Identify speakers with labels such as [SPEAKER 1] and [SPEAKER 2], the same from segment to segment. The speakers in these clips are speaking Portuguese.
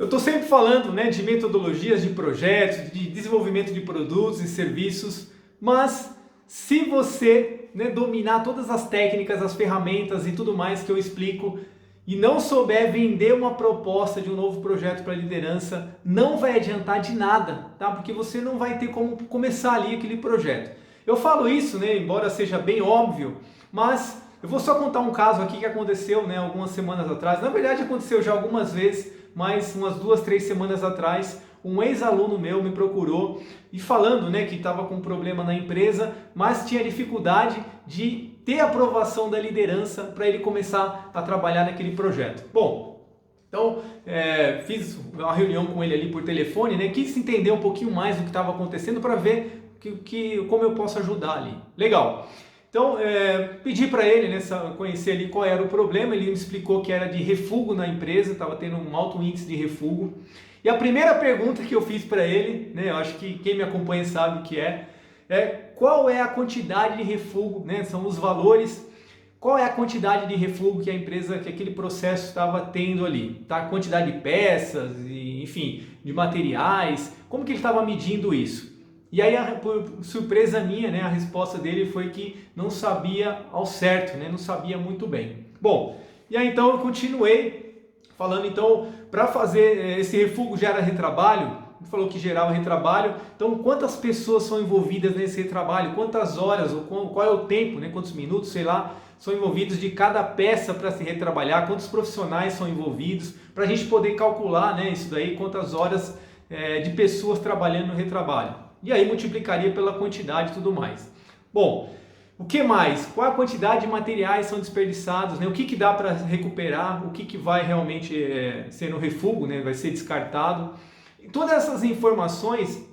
[SPEAKER 1] Eu estou sempre falando, né, de metodologias de projetos, de desenvolvimento de produtos e serviços, mas se você, né, dominar todas as técnicas, as ferramentas e tudo mais que eu explico e não souber vender uma proposta de um novo projeto para liderança, não vai adiantar de nada, tá? Porque você não vai ter como começar ali aquele projeto. Eu falo isso, né, embora seja bem óbvio, mas eu vou só contar um caso aqui que aconteceu, né, algumas semanas atrás. Na verdade aconteceu já algumas vezes, mas umas 2, 3 semanas atrás, um ex-aluno meu me procurou e falando, né, que estava com um problema na empresa, mas tinha dificuldade de ter aprovação da liderança para ele começar a trabalhar naquele projeto. Bom, então fiz uma reunião com ele ali por telefone, né, quis entender um pouquinho mais do que estava acontecendo para ver como eu posso ajudar ali. Legal. Então, pedi para ele, né, conhecer ali qual era o problema. Ele me explicou que era de refúgio na empresa, estava tendo um alto índice de refúgio. E a primeira pergunta que eu fiz para ele, né, eu acho que quem me acompanha sabe o que é qual é a quantidade de refúgio, né, são os valores, qual é a quantidade de refúgio que a empresa, que aquele processo estava tendo ali, tá? Quantidade de peças, enfim, de materiais, como que ele estava medindo isso? E aí, por surpresa minha, né, a resposta dele foi que não sabia ao certo, né, não sabia muito bem. Bom, e aí então eu continuei falando, então, para fazer esse refúgio gera retrabalho, ele falou que gerava retrabalho, então quantas pessoas são envolvidas nesse retrabalho, quantas horas, ou qual é o tempo, né, quantos minutos, sei lá, são envolvidos de cada peça para se retrabalhar, quantos profissionais são envolvidos, para a gente poder calcular, né, isso daí, quantas horas de pessoas trabalhando no retrabalho. E aí multiplicaria pela quantidade e tudo mais. Bom, o que mais? Qual a quantidade de materiais são desperdiçados? Né? O que dá para recuperar? O que vai realmente ser no refúgio, né? Vai ser descartado? E todas essas informações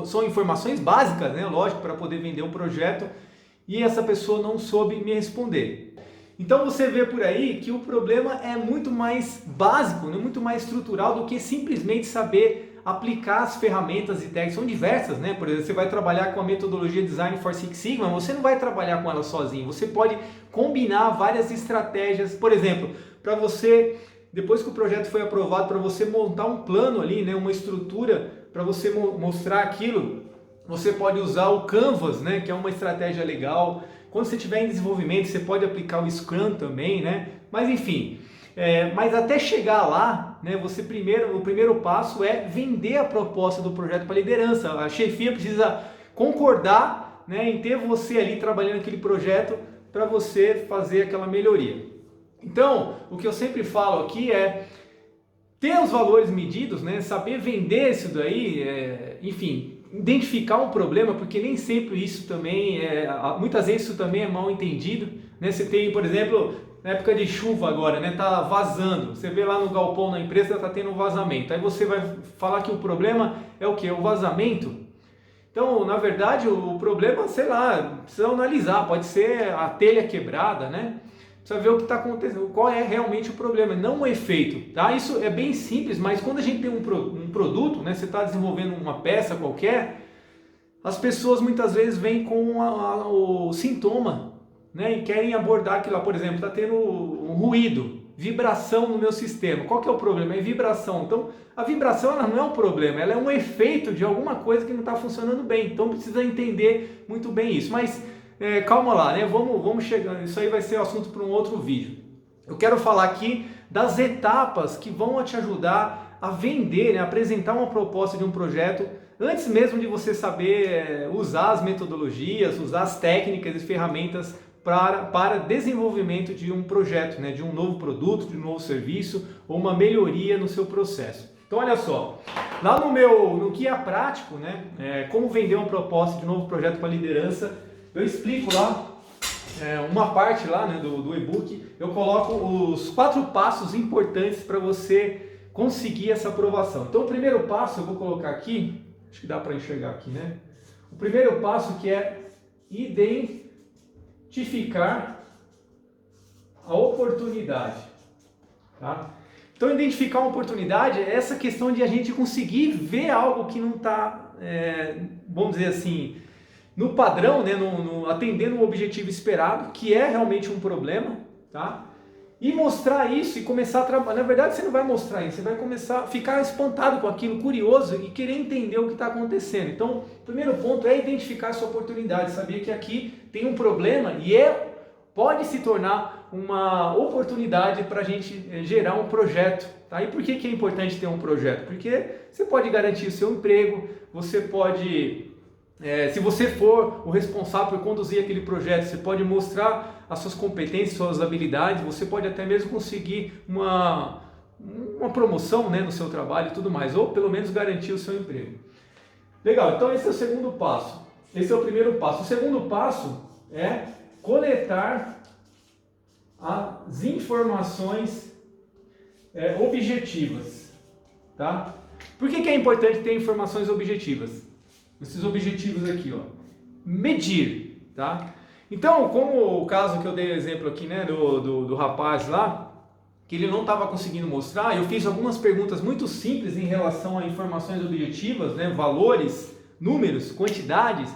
[SPEAKER 1] são informações básicas, né? Lógico, para poder vender um projeto, e essa pessoa não soube me responder. Então você vê por aí que o problema é muito mais básico, né? Muito mais estrutural do que simplesmente saber aplicar as ferramentas e técnicas. São diversas, né? Por exemplo, você vai trabalhar com a metodologia Design for Six Sigma, você não vai trabalhar com ela sozinho, você pode combinar várias estratégias. Por exemplo, para você, depois que o projeto foi aprovado, para você montar um plano ali, né? Uma estrutura para você mostrar aquilo, você pode usar o Canvas, né? Que é uma estratégia legal. Quando você estiver em desenvolvimento, você pode aplicar o Scrum também, né? Mas enfim, mas até chegar lá, né, o primeiro passo é vender a proposta do projeto para a liderança. A chefia precisa concordar, né, em ter você ali trabalhando aquele projeto para você fazer aquela melhoria. Então, o que eu sempre falo aqui é ter os valores medidos, né, saber vender isso daí, enfim, identificar um problema, porque nem sempre isso também muitas vezes isso também é mal entendido, né? Você tem, por exemplo, na época de chuva agora, né, tá vazando, você vê lá no galpão na empresa, tá tendo um vazamento, aí você vai falar que o problema é o que? O vazamento? Então, na verdade, o problema, sei lá, precisa analisar, pode ser a telha quebrada, né? Precisa ver o que está acontecendo, qual é realmente o problema, não o efeito, tá? Isso é bem simples, mas quando a gente tem um produto, né, você está desenvolvendo uma peça qualquer, as pessoas muitas vezes vêm com o sintoma, né, e querem abordar aquilo lá. Por exemplo, está tendo um ruído, vibração no meu sistema. Qual que é o problema? É vibração. Então, a vibração ela não é um problema, ela é um efeito de alguma coisa que não está funcionando bem. Então, precisa entender muito bem isso. Mas calma lá, né? Vamos chegando. Isso aí vai ser assunto para um outro vídeo. Eu quero falar aqui das etapas que vão te ajudar a vender, né? Apresentar uma proposta de um projeto antes mesmo de você saber usar as metodologias, usar as técnicas e ferramentas para desenvolvimento de um projeto, né? De um novo produto, de um novo serviço ou uma melhoria no seu processo. Então olha só, lá no Guia Prático, né? Como vender uma proposta de um novo projeto para liderança, eu explico lá, uma parte lá, né, do e-book, eu coloco os 4 passos importantes para você conseguir essa aprovação. Então o primeiro passo eu vou colocar aqui, acho que dá para enxergar aqui, né? O primeiro passo que é identificar a oportunidade, tá? Então identificar uma oportunidade é essa questão de a gente conseguir ver algo que não está, vamos dizer assim, no padrão, né, atendendo o objetivo esperado, que é realmente um problema, tá? e mostrar isso e começar a trabalhar. Na verdade, você não vai mostrar isso, você vai começar a ficar espantado com aquilo, curioso e querer entender o que está acontecendo. Então, o primeiro ponto é identificar essa oportunidade, saber que aqui tem um problema e pode se tornar uma oportunidade para a gente gerar um projeto. Tá? E por que é importante ter um projeto? Porque você pode garantir o seu emprego, você pode... se você for o responsável por conduzir aquele projeto, você pode mostrar as suas competências, suas habilidades, você pode até mesmo conseguir uma promoção, né, no seu trabalho e tudo mais, ou pelo menos garantir o seu emprego. Legal, então esse é o segundo passo. Esse é o primeiro passo. O segundo passo é coletar as informações objetivas. Tá? Por que é importante ter informações objetivas? Esses objetivos aqui, ó. Medir, tá? Então, como o caso que eu dei exemplo aqui, né, do rapaz lá, que ele não estava conseguindo mostrar, eu fiz algumas perguntas muito simples em relação a informações objetivas, né, valores, números, quantidades,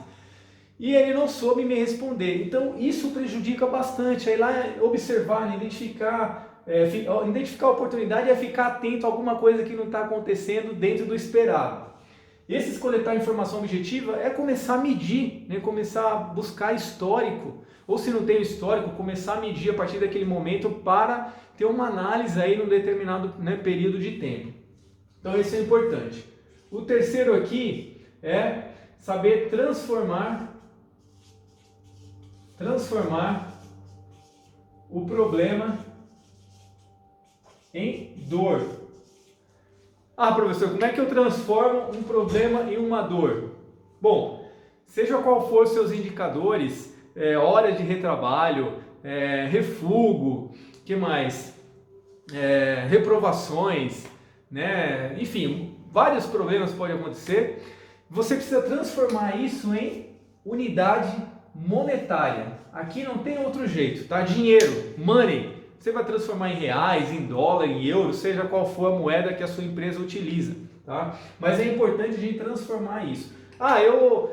[SPEAKER 1] e ele não soube me responder. Então, isso prejudica bastante. Aí lá, observar, né, identificar a oportunidade é ficar atento a alguma coisa que não está acontecendo dentro do esperado. Esses coletar informação objetiva é começar a medir, né? Começar a buscar histórico, ou se não tem histórico, começar a medir a partir daquele momento para ter uma análise aí num determinado, né, período de tempo. Então isso é importante. O terceiro aqui é saber transformar o problema em dor. Ah, professor, como é que eu transformo um problema em uma dor? Bom, seja qual for seus indicadores, hora de retrabalho, refúgio, que mais? Reprovações, né? Enfim, vários problemas podem acontecer. Você precisa transformar isso em unidade monetária. Aqui não tem outro jeito, tá? Dinheiro, money. Você vai transformar em reais, em dólar, em euros, seja qual for a moeda que a sua empresa utiliza, tá? Mas é importante a gente transformar isso. Ah, eu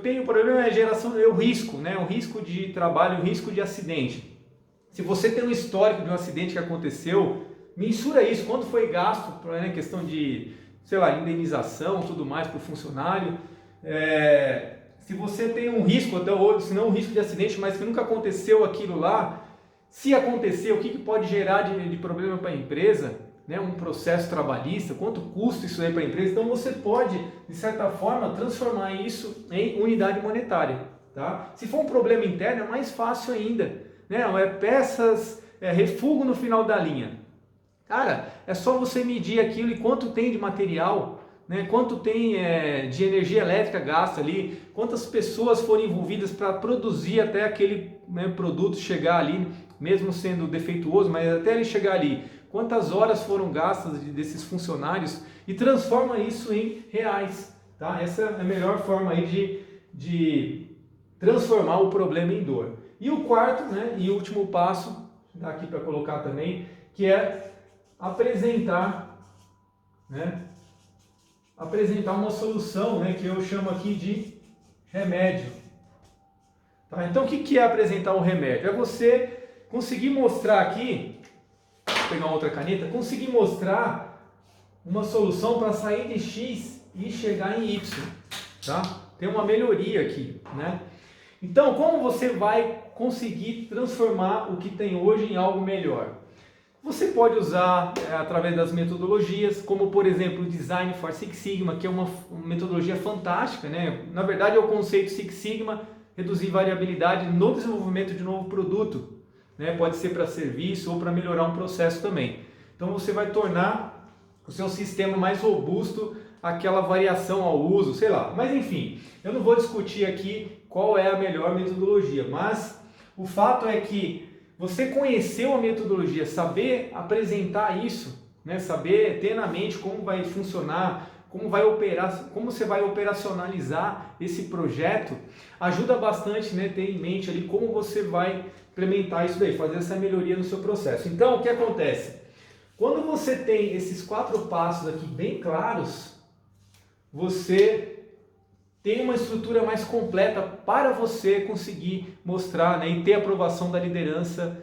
[SPEAKER 1] tenho problema na geração, o risco, né? O risco de trabalho, o risco de acidente. Se você tem um histórico de um acidente que aconteceu, mensura isso, quanto foi gasto, né? Questão de, sei lá, indenização, tudo mais para o funcionário. Se você tem um risco, se não um risco de acidente, mas que nunca aconteceu aquilo lá, se acontecer, o que pode gerar de problema para a empresa, né? Um processo trabalhista, quanto custa isso aí para a empresa? Então você pode, de certa forma, transformar isso em unidade monetária. Tá? Se for um problema interno, é mais fácil ainda. Né? Peças, refúgio no final da linha. Cara, é só você medir aquilo e quanto tem de material, né? Quanto tem de energia elétrica gasta ali, quantas pessoas foram envolvidas para produzir até aquele, né, produto chegar ali, mesmo sendo defeituoso, mas até ele chegar ali, quantas horas foram gastas desses funcionários e transforma isso em reais. Tá? Essa é a melhor forma aí de transformar o problema em dor. E o quarto, né, e último passo, dá aqui para colocar também, que é apresentar uma solução, né, que eu chamo aqui de remédio. Tá? Então o que é apresentar um remédio? É você conseguir mostrar aqui, vou pegar uma outra caneta, conseguir mostrar uma solução para sair de X e chegar em Y. Tá? Tem uma melhoria aqui, né? Então, como você vai conseguir transformar o que tem hoje em algo melhor? Você pode usar através das metodologias, como por exemplo o Design for Six Sigma, que é uma metodologia fantástica, né? Na verdade é o conceito Six Sigma, reduzir variabilidade no desenvolvimento de novo produto, né? Pode ser para serviço ou para melhorar um processo também. Então você vai tornar o seu sistema mais robusto àquela variação ao uso, sei lá. Mas enfim, eu não vou discutir aqui qual é a melhor metodologia, mas o fato é que você conheceu a metodologia, saber apresentar isso, né? Saber ter na mente como vai funcionar, como você vai operacionalizar esse projeto, ajuda bastante, né? Ter em mente ali como você vai implementar isso daí, fazer essa melhoria no seu processo. Então, o que acontece? Quando você tem esses 4 passos aqui bem claros, você tem uma estrutura mais completa para você conseguir mostrar, né, e ter a aprovação da liderança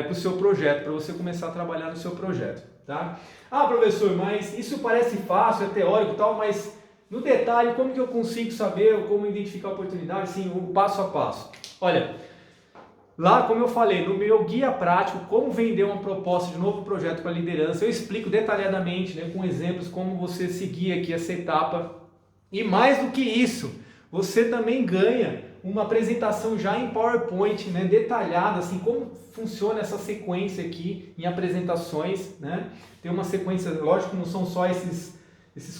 [SPEAKER 1] para o seu projeto, para você começar a trabalhar no seu projeto, tá? Ah, professor, mas isso parece fácil, é teórico e tal, mas no detalhe, como que eu consigo saber, como identificar a oportunidade, assim, o passo a passo? Olha, lá, como eu falei, no meu guia prático, como vender uma proposta de novo projeto para liderança, eu explico detalhadamente, né, com exemplos, como você seguir aqui essa etapa. E mais do que isso, você também ganha uma apresentação já em PowerPoint, né, detalhada, assim, como funciona essa sequência aqui em apresentações, né? Tem uma sequência, lógico, não são só esses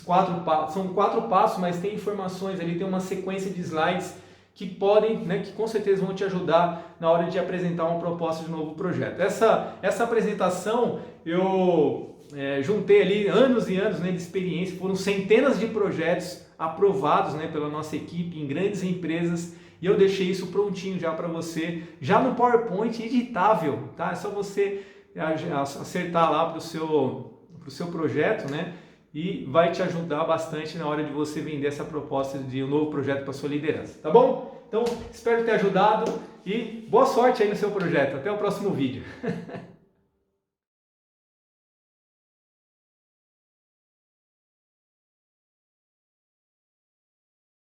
[SPEAKER 1] 4 passos, são 4 passos, mas tem informações ali, tem uma sequência de slides que podem, né, que com certeza vão te ajudar na hora de apresentar uma proposta de novo projeto. Essa apresentação eu juntei ali anos e anos, né, de experiência, foram centenas de projetos aprovados, né, pela nossa equipe em grandes empresas e eu deixei isso prontinho já para você, já no PowerPoint editável, tá? É só você acertar lá para o seu projeto, né? E vai te ajudar bastante na hora de você vender essa proposta de um novo projeto para sua liderança, tá bom? Então, espero ter ajudado e boa sorte aí no seu projeto. Até o próximo vídeo.